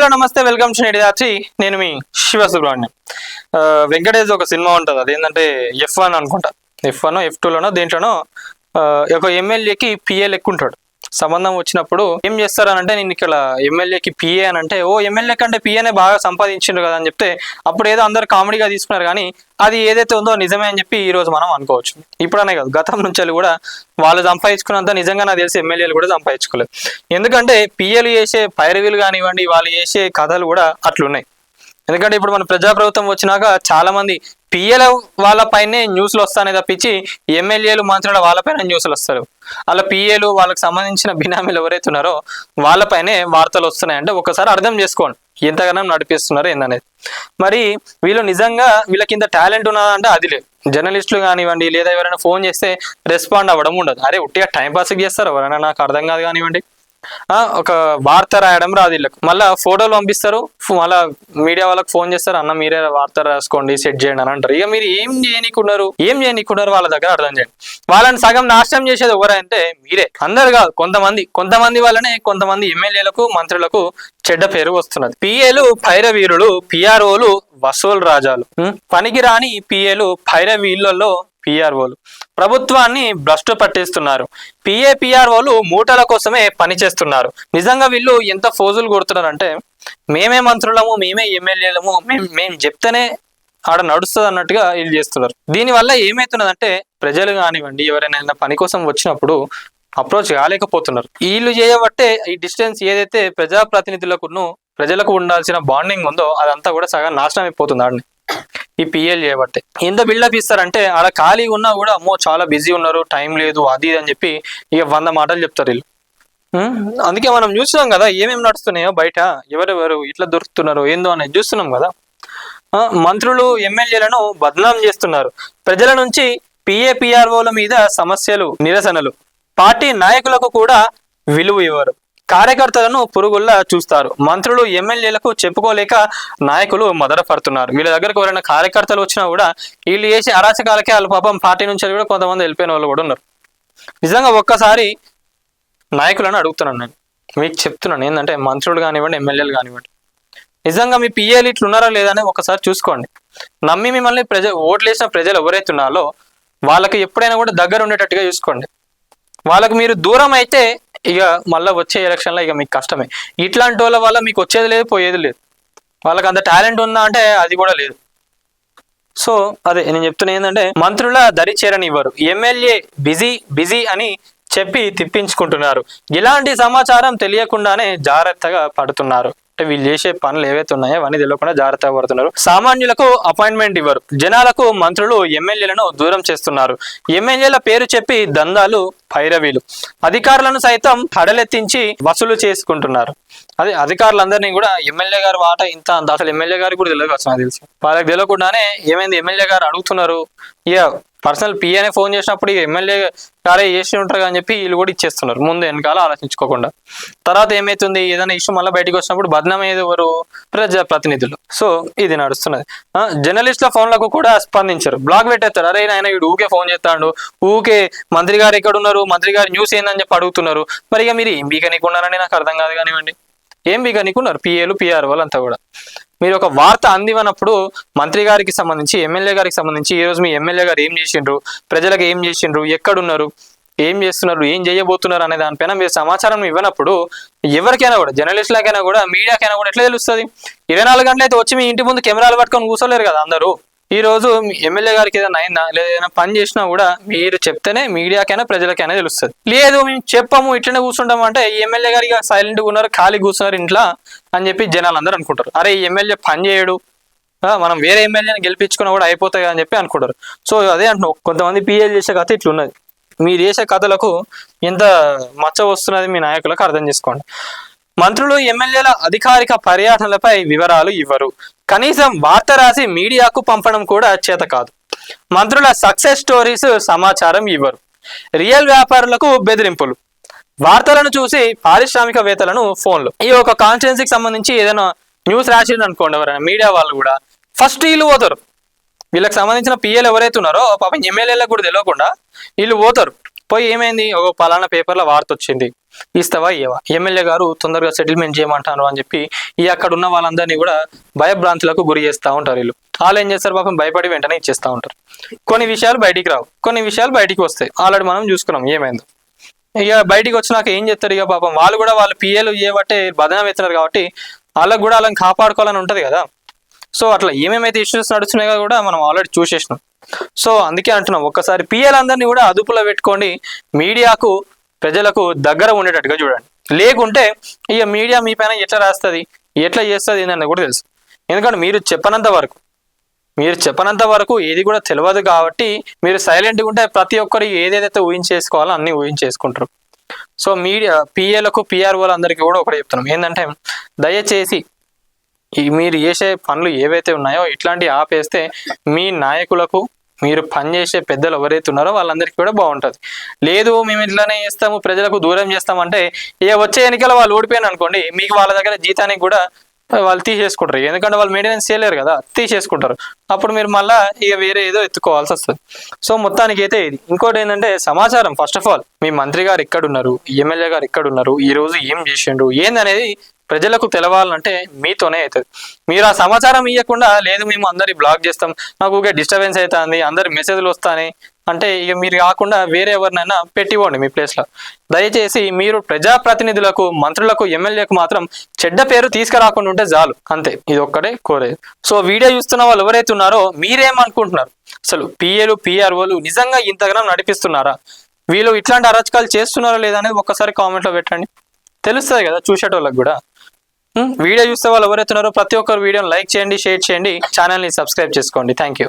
Hello నమస్తే, welcome to నేడిదాచి. నేను మీ శివ సుబ్రహ్మణ్యం. వెంకటేష్ ఒక సినిమా ఉంటుంది, అదేంటంటే F1 అనుకుంటా, F1 F2లోనో దేంట్లోనో ఒక ఎమ్మెల్యేకి పిఏ లెక్కుంటాడు. సంబంధం వచ్చినప్పుడు ఏం చేస్తారనంటే, నేను ఇక్కడ ఎమ్మెల్యేకి పిఏ అని అంటే, ఓ ఎమ్మెల్యే కంటే పిఏనే బాగా సంపాదించిండు కదా అని చెప్తే అప్పుడు ఏదో అందరు కామెడీగా తీసుకున్నారు. కానీ అది ఏదైతే ఉందో నిజమే అని చెప్పి ఈ రోజు మనం అనుకోవచ్చు. ఇప్పుడనే కాదు, గతం నుంచి కూడా వాళ్ళు సంపాదించుకున్నంత నిజంగా నాకు తెలిసి ఎమ్మెల్యేలు కూడా సంపాదించుకోలేదు. ఎందుకంటే పిఏలు చేసే పైరవీలు కానివ్వండి, వాళ్ళు చేసే కథలు కూడా అట్లున్నాయి. ఎందుకంటే ఇప్పుడు మన ప్రజాప్రభుత్వం వచ్చినాక చాలా మంది పిఏల వాళ్ళపైనే న్యూస్లు వస్తానే తప్పించి ఎమ్మెల్యేలు మంత్రుల వాళ్ళపైన న్యూస్లు వస్తారు. అలా పిఏలు వాళ్ళకి సంబంధించిన బినామీలు ఎవరైతే ఉన్నారో వాళ్ళపైనే వార్తలు వస్తున్నాయి. అంటే ఒకసారి అర్థం చేసుకోండి ఎంతగానో నడిపిస్తున్నారు ఏందనేది. మరి వీళ్ళు నిజంగా వీళ్ళకి ఇంత టాలెంట్ ఉన్నదా అంటే అది లేదు. జర్నలిస్టులు కానివ్వండి, లేదా ఎవరైనా ఫోన్ చేస్తే రెస్పాండ్ అవ్వడం ఉండదు. అరే ఉట్టిగా టైంపాస్కి చేస్తారు ఎవరైనా, నాకు అర్థం కాదు కానివ్వండి. ఒక వార్త రాయడం రాదు వీళ్ళకి, మళ్ళీ ఫోటోలు పంపిస్తారు, మళ్ళీ మీడియా వాళ్ళకి ఫోన్ చేస్తారు, అన్న మీరే వార్త రాసుకోండి, సెట్ చేయండి అని అంటారు. ఇక మీరు ఏం చేయనీకున్నారు వాళ్ళ దగ్గర అర్థం చేయండి. వాళ్ళని సగం నాశనం చేసేది ఎవరంటే మీరే. అందరు కాదు, కొంతమంది వల్లనే కొంతమంది ఎమ్మెల్యేలకు మంత్రులకు చెడ్డ పేరు వస్తున్నది. పిఏలు పైరవీరులు, పిఆర్ఓలు వసూలు రాజాలు. పనికిరాని పిఏలు పైరవీళ్లలో పిఆర్ఓలు ప్రభుత్వాన్ని భ్రష్టు పట్టిస్తున్నారు. పిఆర్ఓలు మూటల కోసమే పనిచేస్తున్నారు. నిజంగా వీళ్ళు ఎంత ఫోజులు కొడుతున్నారంటే, మేమే మంత్రులము, మేమే ఎమ్మెల్యేలము, మేము చెప్తేనే ఆడ నడుస్తుంది అన్నట్టుగా వీళ్ళు చేస్తున్నారు. దీనివల్ల ఏమవుతున్నదంటే, ప్రజలు కానివ్వండి ఎవరైనా పని కోసం వచ్చినప్పుడు అప్రోచ్ కాలేకపోతున్నారు. వీళ్ళు చేయబట్టే ఈ డిస్టెన్స్ ఏదైతే ప్రజలకు ఉండాల్సిన బాండింగ్ ఉందో అదంతా కూడా సగం నాశనం అయిపోతుంది ఆడని ఈ పిఎల్ చేయబట్టే. ఎంత బిల్డప్ ఇస్తారంటే, ఆడ ఖాళీ ఉన్నా కూడా అమ్మో చాలా బిజీ ఉన్నారు, టైం లేదు, అది అని చెప్పి ఇక 100 మాటలు చెప్తారు వీళ్ళు. అందుకే మనం చూస్తున్నాం కదా ఏమేమి నడుస్తున్నాయో బయట, ఎవరెవరు ఇట్లా దొరుకుతున్నారో ఏందో అనేది చూస్తున్నాం కదా. మంత్రులు ఎమ్మెల్యేలను బదనాం చేస్తున్నారు. ప్రజల నుంచి పిఆర్ఓల మీద సమస్యలు, నిరసనలు. పార్టీ నాయకులకు కూడా విలువ ఇవ్వరు, కార్యకర్తలను పురుగుల్లా చూస్తారు. మంత్రులు ఎమ్మెల్యేలకు చెప్పుకోలేక నాయకులు మొదలుపడుతున్నారు. వీళ్ళ దగ్గరకు ఎవరైనా కార్యకర్తలు వచ్చినా కూడా వీళ్ళు చేసే అరాచకాలకే వాళ్ళు పాపం పార్టీ నుంచి కూడా కొంతమంది వెళ్ళిపోయిన వాళ్ళు కూడా ఉన్నారు. నిజంగా ఒక్కసారి నాయకులను అడుగుతున్నాను, నేను మీకు చెప్తున్నాను ఏంటంటే, మంత్రులు కానివ్వండి ఎమ్మెల్యేలు కానివ్వండి, నిజంగా మీ పిఏలు ఇట్లు ఉన్నారా లేదా అని ఒకసారి చూసుకోండి. నమ్మి మిమ్మల్ని ఓట్లు వేసిన ప్రజలు ఎవరైతే ఉన్నారో వాళ్ళకి ఎప్పుడైనా కూడా దగ్గర ఉండేటట్టుగా చూసుకోండి. వాళ్ళకు మీరు దూరం అయితే ఇక మళ్ళీ వచ్చే ఎలక్షన్లో ఇక మీకు కష్టమే. ఇట్లాంటి వాళ్ళ వల్ల మీకు వచ్చేది లేదు, పోయేది లేదు. వాళ్ళకి అంత టాలెంట్ ఉందా అంటే అది కూడా లేదు. సో అదే నేను చెప్తున్నా ఏంటంటే, మంత్రుల దరి చేరనివ్వరు, ఎమ్మెల్యే బిజీ అని చెప్పి తిప్పించుకుంటున్నారు. ఇలాంటి సమాచారం తెలియకుండానే జాగ్రత్తగా పడుతున్నారు. అంటే వీళ్ళు చేసే పనులు ఏవైతే ఉన్నాయో అవన్నీ తెలియకుండా జాగ్రత్తగా పడుతున్నారు. సామాన్యులకు అపాయింట్మెంట్ ఇవ్వరు, జనాలకు మంత్రులు ఎమ్మెల్యేలను దూరం చేస్తున్నారు. ఎమ్మెల్యేల పేరు చెప్పి దందాలు, పైరవీలు. అధికారులను సైతం హడలెత్తించి వసూలు చేసుకుంటున్నారు. అదే అధికారులందరినీ కూడా ఎమ్మెల్యే గారు వాట ఇంత అంత, అసలు ఎమ్మెల్యే గారికి కూడా తెలియదు నాకు తెలిసి. వాళ్ళకి తెలియకుండానే ఏమైంది ఎమ్మెల్యే గారు అడుగుతున్నారు, ఇక పర్సనల్ పిఏనే ఫోన్ చేసినప్పుడు ఇక ఎమ్మెల్యే గారే చేసి ఉంటారు అని చెప్పి వీళ్ళు కూడా ఇచ్చేస్తున్నారు, ముందు వెనకాల ఆలోచించుకోకుండా. తర్వాత ఏమైతుంది, ఏదైనా ఇష్యూ మళ్ళీ బయటకు వచ్చినప్పుడు బదనామయ్యేది ఎవరు, ప్రజాప్రతినిధులు. సో ఇది నడుస్తున్నది. జర్నలిస్టుల ఫోన్లకు కూడా స్పందించారు, బ్లాక్ పెట్టేస్తారు. అరే ఆయన వీడు ఊకే ఫోన్ చేస్తాడు, ఊకే మంత్రి గారు ఎక్కడ ఉన్నారు, మంత్రి గారి న్యూస్ ఏందని చెప్పి అడుగుతున్నారు. మరి ఇక మీరు ఏం బీకనీకున్నారని నాకు అర్థం కాదు కానివ్వండి. ఏం బీకనీకున్నారు పిఏలు పిఆర్ఓలు అంతా కూడా. మీరు ఒక వార్త అందివనప్పుడు మంత్రి గారికి సంబంధించి, ఎమ్మెల్యే గారికి సంబంధించి, ఈ రోజు మీ ఎమ్మెల్యే గారు ఏం చేసిండ్రు, ప్రజలకు ఏం చేసిండ్రు, ఎక్కడున్నారు, ఏం చేస్తున్నారు, ఏం చేయబోతున్నారు అనే దానిపైన మీరు సమాచారం ఇవ్వనప్పుడు ఎవరికైనా కూడా, జర్నలిస్టులకైనా కూడా, మీడియాకైనా కూడా ఎట్లా తెలుస్తుంది? 24 గంటలు అయితే వచ్చి మీ ఇంటి ముందు కెమెరాలు పట్టుకొని కూర్చోలేరు కదా అందరూ. ఈ రోజు ఎమ్మెల్యే గారికి ఏదైనా అయిందా, లేదా ఏదైనా పని చేసినా కూడా మీరు చెప్తేనే మీడియాకైనా ప్రజలకైనా తెలుస్తుంది. లేదు మేము చెప్పము ఇట్లనే కూర్చుంటాము అంటే, ఈ ఎమ్మెల్యే గారికి సైలెంట్గా ఉన్నారు, ఖాళీ కూర్చున్నారు ఇంట్లో అని చెప్పి జనాలు అందరూ అనుకుంటారు. అరే ఈ ఎమ్మెల్యే పని చేయడు, మనం వేరే ఎమ్మెల్యేని గెలిపించుకున్నా కూడా అయిపోతాయి అని చెప్పి అనుకుంటారు. సో అదే అంటున్నావు, కొంతమంది పిఏలు చేసే కథ ఇట్లున్నది. మీరు చేసే కథలకు ఎంత మచ్చ వస్తున్నది మీ నాయకులకు అర్థం చేసుకోండి. మంత్రులు ఎమ్మెల్యేల అధికారిక పర్యటనలపై వివరాలు ఇవ్వరు, కనీసం వార్త రాసి మీడియాకు పంపడం కూడా చేత కాదు. మంత్రుల సక్సెస్ స్టోరీస్ సమాచారం ఇవ్వరు, రియల్ వ్యాపారులకు బెదిరింపులు. వార్తలను చూసి పారిశ్రామికవేత్తలను ఫోన్లు. ఈ ఒక కాన్స్టిట్యున్సీకి సంబంధించి ఏదైనా న్యూస్ రాసింది అనుకోండి ఎవరైనా మీడియా వాళ్ళు కూడా, ఫస్ట్ వీళ్ళు పోతారు. వీళ్ళకి సంబంధించిన పిఏలు ఎవరైతే ఉన్నారో పాపం ఎమ్మెల్యేలకు కూడా తెలియకుండా వీళ్ళు పోతారు. పోయి ఏమైంది, ఒక పలానా పేపర్లో వార్త వచ్చింది, ఇస్తావా ఇవ్వవా, ఎమ్మెల్యే గారు తొందరగా సెటిల్మెంట్ చేయమంటారు అని చెప్పి అక్కడ ఉన్న వాళ్ళందరినీ కూడా భయభ్రాంతులకు గురి చేస్తూ ఉంటారు. వీళ్ళు వాళ్ళు ఏం చేస్తారు, పాపం భయపడి వెంటనే ఇచ్చేస్తూ ఉంటారు. కొన్ని విషయాలు బయటికి రావు, కొన్ని విషయాలు బయటికి వస్తాయి. ఆల్రెడీ మనం చూసుకున్నాం ఏమైందో. బయటికి వచ్చినాక ఏం చేస్తారు, పాపం వాళ్ళు కూడా వాళ్ళ పిఏలు చేయబట్టే బదనాం ఎత్తున్నారు కాబట్టి వాళ్ళకు కూడా వాళ్ళని కాపాడుకోవాలని ఉంటది కదా. సో అట్లా ఏమేమైతే ఇష్యూస్ నడుస్తున్నాయో కూడా మనం ఆల్రెడీ చూసేసినాం. సో అందుకే అంటున్నాం, ఒక్కసారి పిఎలందరినీ కూడా అదుపులో పెట్టుకోండి, మీడియాకు ప్రజలకు దగ్గర ఉండేటట్టుగా చూడండి. లేకుంటే మీడియా మీ పైన ఎట్లా రాస్తుంది, ఎట్లా చేస్తుంది ఏంటన్నది కూడా తెలుసు. ఎందుకంటే మీరు చెప్పనంత వరకు ఏది కూడా తెలియదు కాబట్టి మీరు సైలెంట్గా ఉంటే ప్రతి ఒక్కరు ఏదేదైతే ఊహించేసుకోవాలో అన్ని ఊహించేసుకుంటారు. సో మీడియా పిఏలకు పిఆర్ఓలు అందరికీ కూడా ఒకటి చెప్తున్నాం, ఏంటంటే దయచేసి మీరు చేసే పనులు ఏవైతే ఉన్నాయో ఇట్లాంటి ఆపేస్తే మీ నాయకులకు, మీరు పనిచేసే పెద్దలు ఎవరైతే ఉన్నారో వాళ్ళందరికీ కూడా బాగుంటుంది. లేదు మేము ఇట్లానే చేస్తాము, ప్రజలకు దూరం చేస్తామంటే వచ్చే ఎన్నికల వాళ్ళు ఓడిపోయాను అనుకోండి, మీకు వాళ్ళ దగ్గర జీతానికి కూడా వాళ్ళు తీసేసుకుంటారు. ఎందుకంటే వాళ్ళు మెయింటెనెన్స్ చేయలేరు కదా, తీసేసుకుంటారు. అప్పుడు మీరు మళ్ళీ వేరే ఏదో ఎత్తుకోవాల్సి వస్తుంది. సో మొత్తానికి అయితే ఇది. ఇంకోటి ఏంటంటే సమాచారం, ఫస్ట్ ఆఫ్ ఆల్ మీ మంత్రి గారు ఎక్కడున్నారు, ఎమ్మెల్యే గారు ఎక్కడున్నారు, ఈ రోజు ఏం చేసిండు ఏందనేది ప్రజలకు తెలవాలంటే మీతోనే అవుతుంది. మీరు ఆ సమాచారం ఇవ్వకుండా లేదు మేము అందరి బ్లాక్ చేస్తాం, నాకు ఊకే డిస్టర్బెన్స్ అవుతుంది, అందరి మెసేజ్లు వస్తాయి అంటే మీరు కాకుండా వేరే ఎవరినైనా పెట్టివ్వండి మీ ప్లేస్లో. దయచేసి మీరు ప్రజాప్రతినిధులకు, మంత్రులకు, ఎమ్మెల్యేకు మాత్రం చెడ్డ పేరు తీసుకురాకుండా ఉంటే చాలు, అంతే. ఇది ఒక్కటే కోరేది. సో వీడియో చూస్తున్న వాళ్ళు ఎవరైతే ఉన్నారో మీరేమనుకుంటున్నారు, అసలు పిఏలు పిఆర్ఓలు నిజంగా ఇంతగానం నడిపిస్తున్నారా, వీళ్ళు ఇట్లాంటి అరాచకాలు చేస్తున్నారా లేదా అనేది ఒక్కసారి కామెంట్లో పెట్టండి, తెలుస్తుంది కదా చూసేటోళ్ళకి కూడా. వీడియో చూస్తే వాళ్ళు ఎవరైతే ఉన్నారో ప్రతి ఒక్కరు వీడియోని లైక్ చేయండి, షేర్ చేయండి, ఛానల్ని సబ్స్క్రైబ్ చేసుకోండి. Thank you.